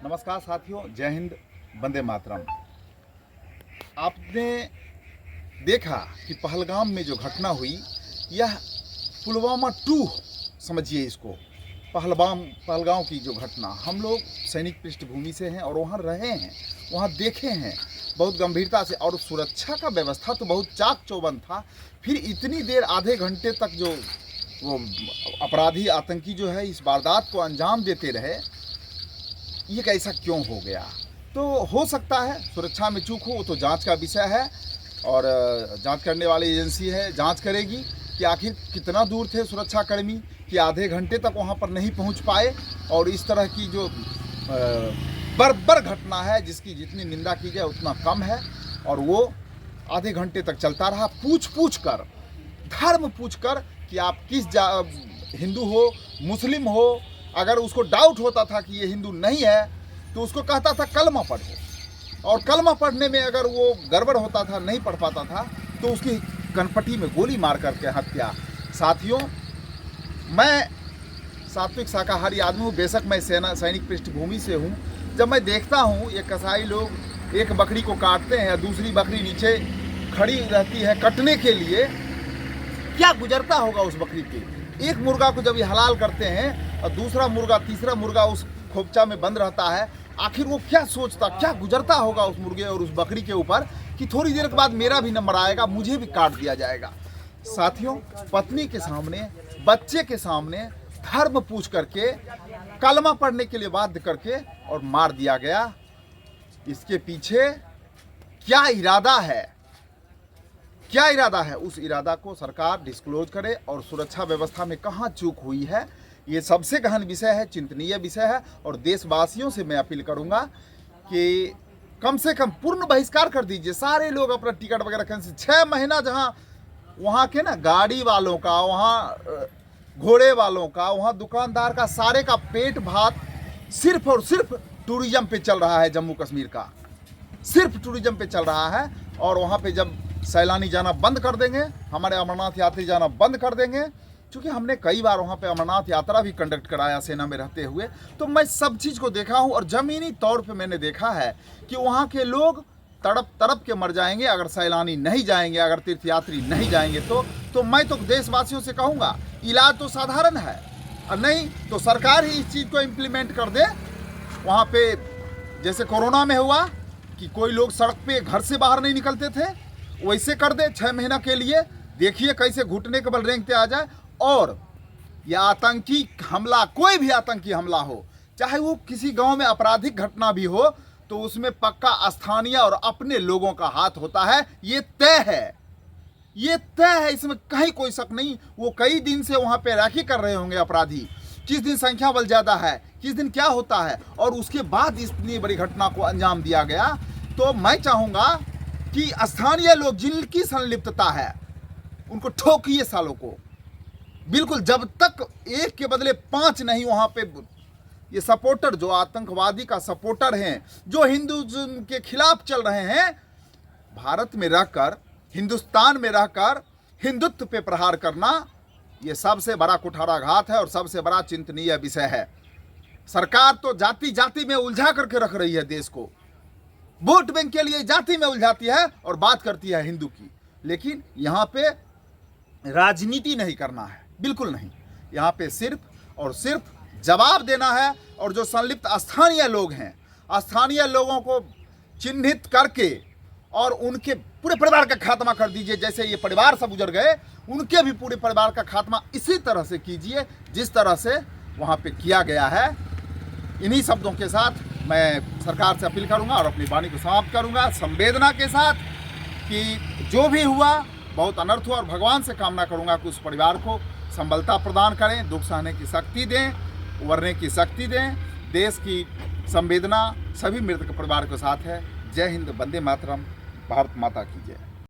नमस्कार साथियों, जय हिंद, वंदे मातरम। आपने देखा कि पहलगाम में जो घटना हुई, यह पुलवामा 2 समझिए इसको। पहलगाम की जो घटना, हम लोग सैनिक पृष्ठभूमि से हैं और वहाँ रहे हैं, वहाँ देखे हैं बहुत गंभीरता से। और सुरक्षा का व्यवस्था तो बहुत चाक चौबंद था। फिर इतनी देर, आधे घंटे तक जो वो अपराधी आतंकी जो है इस वारदात को अंजाम देते रहे, ये कैसा क्यों हो गया? तो हो सकता है सुरक्षा में चूक हो, वो तो जांच का विषय है और जांच करने वाली एजेंसी है, जांच करेगी कि आखिर कितना दूर थे सुरक्षाकर्मी कि आधे घंटे तक वहां पर नहीं पहुंच पाए। और इस तरह की जो बर्बर घटना है, जिसकी जितनी निंदा की जाए उतना कम है, और वो आधे घंटे तक चलता रहा। पूछ कर, धर्म पूछ कर कि आप किस हिंदू हो, मुस्लिम हो। अगर उसको डाउट होता था कि ये हिंदू नहीं है तो उसको कहता था कलमा पढ़ो, और कलमा पढ़ने में अगर वो गड़बड़ होता था, नहीं पढ़ पाता था, तो उसकी कनपटी में गोली मार करके हत्या। साथियों, मैं सात्विक शाकाहारी आदमी हूँ, बेशक मैं सैनिक पृष्ठभूमि से हूँ। जब मैं देखता हूँ ये कसाई लोग एक बकरी को काटते हैं, दूसरी बकरी नीचे खड़ी रहती है कटने के लिए, क्या गुजरता होगा उस बकरी पे? एक मुर्गा को जब ये हलाल करते हैं और दूसरा मुर्गा, तीसरा मुर्गा उस खोपचा में बंद रहता है, आखिर वो क्या सोचता, क्या गुजरता होगा उस मुर्गे और उस बकरी के ऊपर कि थोड़ी देर के बाद मेरा भी नंबर आएगा, मुझे भी काट दिया जाएगा। साथियों, पत्नी के सामने, बच्चे के सामने धर्म पूछ करके, कलमा पढ़ने के लिए बाध्य करके और मार दिया गया। इसके पीछे क्या इरादा है? क्या इरादा है? उस इरादा को सरकार डिस्क्लोज करे और सुरक्षा व्यवस्था में कहाँ चूक हुई है, ये सबसे गहन विषय है, चिंतनीय विषय है। और देशवासियों से मैं अपील करूंगा कि कम से कम पूर्ण बहिष्कार कर दीजिए। सारे लोग अपना टिकट वगैरह कैंसिल। 6 महीना जहां वहां के ना गाड़ी वालों का, वहां घोड़े वालों का, वहां दुकानदार का, सारे का पेट भात सिर्फ और सिर्फ टूरिज्म पे चल रहा है। जम्मू कश्मीर का सिर्फ टूरिज्म पे चल रहा है। और वहां पे जब सैलानी जाना बंद कर देंगे, हमारे अमरनाथ यात्री जाना बंद कर देंगे, क्योंकि हमने कई बार वहाँ पे अमरनाथ यात्रा भी कंडक्ट कराया सेना में रहते हुए, तो मैं सब चीज़ को देखा हूँ। और ज़मीनी तौर पे मैंने देखा है कि वहाँ के लोग तड़प तड़प के मर जाएंगे अगर सैलानी नहीं जाएंगे, अगर तीर्थयात्री नहीं जाएंगे। तो मैं तो देशवासियों से कहूँगा, इलाज तो साधारण है, और नहीं तो सरकार ही इस चीज़ को इम्प्लीमेंट कर दे। वहाँ पे जैसे कोरोना में हुआ कि कोई लोग सड़क पे घर से बाहर नहीं निकलते थे, वैसे कर दे 6 महीना के लिए। देखिए कैसे घुटने के बल रेंगते आ जाए। और यह आतंकी हमला, कोई भी आतंकी हमला हो, चाहे वो किसी गांव में आपराधिक घटना भी हो, तो उसमें पक्का स्थानीय और अपने लोगों का हाथ होता है। ये तय है, ये तय है, इसमें कहीं कोई शक नहीं। वो कई दिन से वहां पे राखी कर रहे होंगे अपराधी, किस दिन संख्या बल ज्यादा है, किस दिन क्या होता है, और उसके बाद इतनी बड़ी घटना को अंजाम दिया गया। तो मैं चाहूंगा कि स्थानीय लोग जिनकी संलिप्तता है उनको ठोकिए सालों को, बिल्कुल। जब तक एक के बदले 5 नहीं, वहां पे ये सपोर्टर, जो आतंकवादी का सपोर्टर हैं, जो हिंदुज़्म के खिलाफ चल रहे हैं, भारत में रहकर, हिंदुस्तान में रहकर हिंदुत्व पे प्रहार करना, ये सबसे बड़ा कुठाराघात है और सबसे बड़ा चिंतनीय विषय है। सरकार तो जाति जाति में उलझा करके रख रही है देश को, वोट बैंक के लिए जाति में उलझाती है और बात करती है हिंदू की। लेकिन यहाँ पे राजनीति नहीं करना है, बिल्कुल नहीं। यहाँ पे सिर्फ और सिर्फ जवाब देना है। और जो संलिप्त स्थानीय लोग हैं, स्थानीय लोगों को चिन्हित करके और उनके पूरे परिवार का खात्मा कर दीजिए। जैसे ये परिवार सब गुजर गए, उनके भी पूरे परिवार का खात्मा इसी तरह से कीजिए जिस तरह से वहाँ पे किया गया है। इन्हीं शब्दों के साथ मैं सरकार से अपील करूंगा और अपनी वाणी को समाप्त करूंगा, संवेदना के साथ, कि जो भी हुआ बहुत अनर्थ हुआ, और भगवान से कामना करूंगा कि उस परिवार को संबलता प्रदान करें, दुख सहने की शक्ति दें, उबरने की शक्ति दें। देश की संवेदना सभी मृतक परिवार के साथ है। जय हिंद, वंदे मातरम, भारत माता की जय।